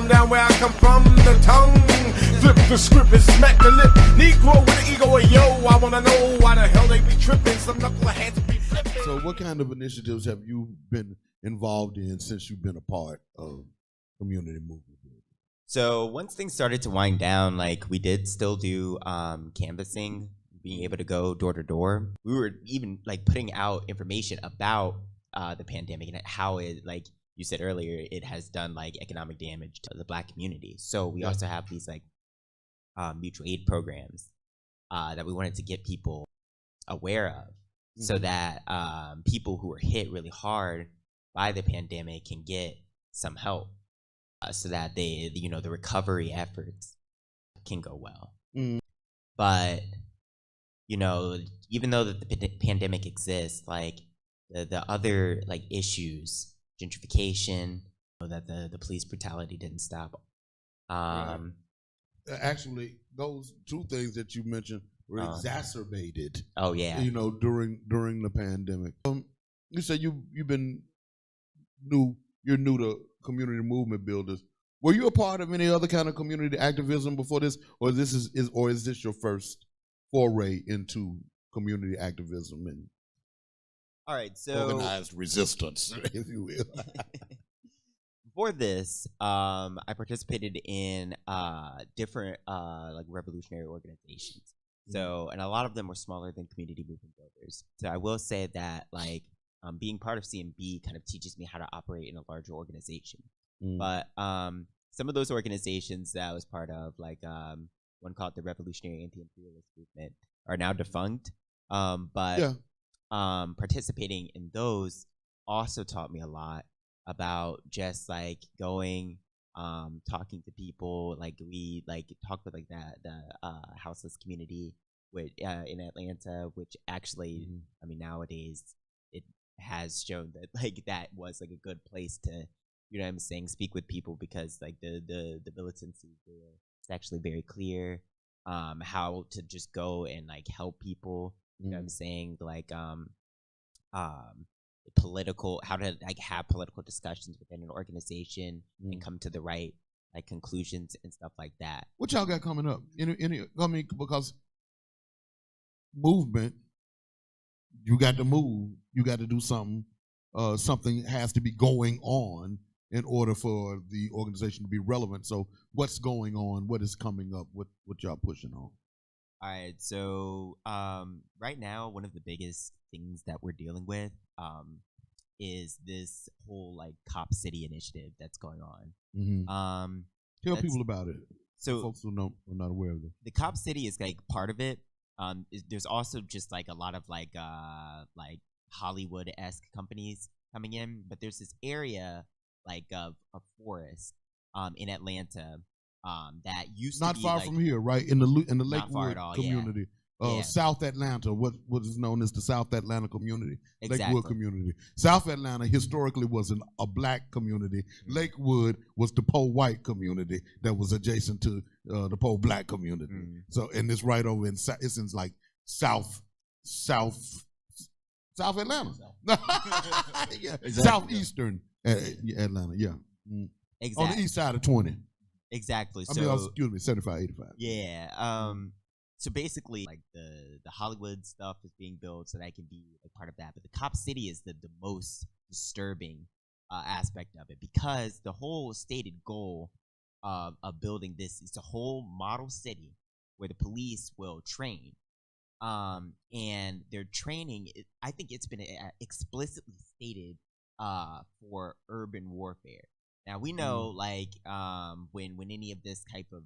them down where I come from. The tongue, flip the script and smack the lip. Negro with the ego of yo. I wanna know why the hell they be tripping. Some knuckleheads be flipping. So what kind of initiatives have you been involved in since you've been a part of community movement? So once things started to wind down, like we did still do canvassing, being able to go door to door. We were even like putting out information about the pandemic and how it, like you said earlier, it has done like economic damage to the Black community. So we also have these like mutual aid programs that we wanted to get people aware of, so that people who were hit really hard by the pandemic can get some help, so that they, you know, the recovery efforts can go well. But you know, even though the pandemic exists, like the other like issues, gentrification, you know, that the police brutality didn't stop. Actually, those two things that you mentioned were exacerbated. Oh yeah. You know, during the pandemic. You said you've been you're new to community movement builders. Were you a part of any other kind of community activism before this, or is this your first foray into community activism and organized resistance, if you will? Before this, I participated in different like revolutionary organizations. So, and a lot of them were smaller than community movement builders. So I will say that like being part of CMB kind of teaches me how to operate in a larger organization. But some of those organizations that I was part of, like one called the Revolutionary Anti-Imperialist Movement, are now defunct. But participating in those also taught me a lot about just like going, talking to people. Like we like talked with like the houseless community with in Atlanta, which actually, I mean, nowadays it has shown that like that was like a good place to, you know what I'm saying, speak with people, because like the militancy there, it's actually very clear how to just go and like help people, you know what I'm saying, like political, how to like have political discussions within an organization and come to the right like conclusions and stuff like that. What y'all got coming up? I mean, because movement, you got to move, you got to do something. Something has to be going on in order for the organization to be relevant. So what's going on? What is coming up? What y'all pushing on? All right, so right now, one of the biggest things that we're dealing with is this whole like Cop City initiative that's going on. Tell people about it. So folks who are not aware of it. The Cop City is like part of it. There's also just like a lot of like Hollywood-esque companies coming in, but there's this area like of forest in Atlanta that used not to be far like, from here, right in the Lakewood all, community, South Atlanta, what is known as the South Atlanta community, Lakewood community. South Atlanta historically was a Black community. Lakewood was the poor white community that was adjacent to the poor Black community. So, and it's right over it's in like South Atlanta, southeastern Atlanta, exactly. On the east side of 20. Exactly. I mean, excuse me, 75, 85. Yeah. So basically, like the Hollywood stuff is being built so that I can be a part of that. But the Cop City is the most disturbing aspect of it, because the whole stated goal of building this is a whole model city where the police will train. And their training, I think it's been explicitly stated for urban warfare. Now we know, like, when any of this type of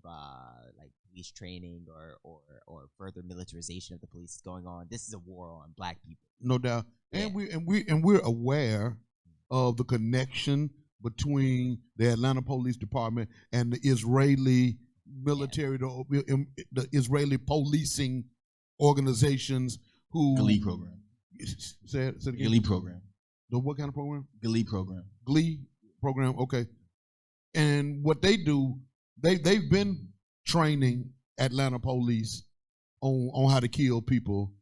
like police training or further militarization of the police is going on, this is a war on Black people. No doubt, and we're aware of the connection between the Atlanta Police Department and the Israeli military, the Israeli policing organizations who Glee program. Say it again. Glee program. The what kind of program? Glee program. Glee program. Okay. And what they do, they've been training Atlanta police on how to kill people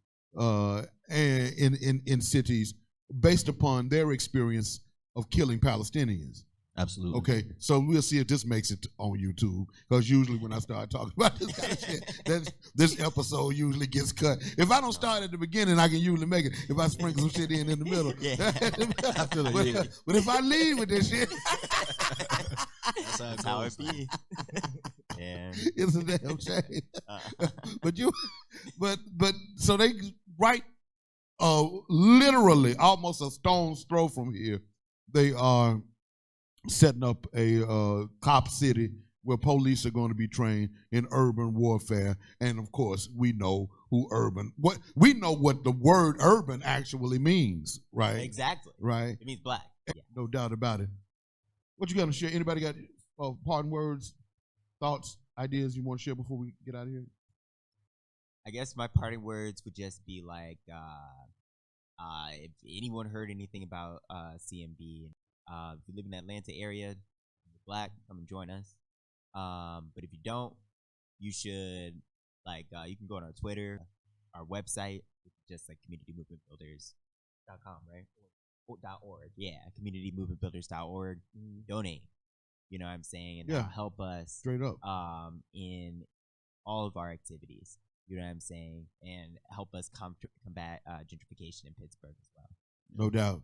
in cities based upon their experience of killing Palestinians. Absolutely. Okay, so we'll see if this makes it on YouTube, because usually when I start talking about this kind of shit, this episode usually gets cut. If I don't start at the beginning, I can usually make it. If I sprinkle some shit in the middle, I feel it. but if I leave with this shit, That's how it be. Yeah, it's a damn shame. But so they right, literally almost a stone's throw from here. They are setting up a cop city where police are going to be trained in urban warfare, and of course we know what the word urban actually means, right? exactly. Right. It means black. Yeah. No doubt about it. What you got to share? Anybody got parting words, thoughts, ideas you want to share before we get out of here? I guess my parting words would just be like, if anyone heard anything about CMB, if you live in the Atlanta area, you're black, come and join us. But if you don't, you should you can go on our Twitter, our website, which is just like communitymovementbuilders.com, right? Or .org. Yeah, communitymovementbuilders.org. Donate. You know what I'm saying? And that'll help us straight up in all of our activities. You know what I'm saying? And help us combat gentrification in Pittsburgh as well. No doubt.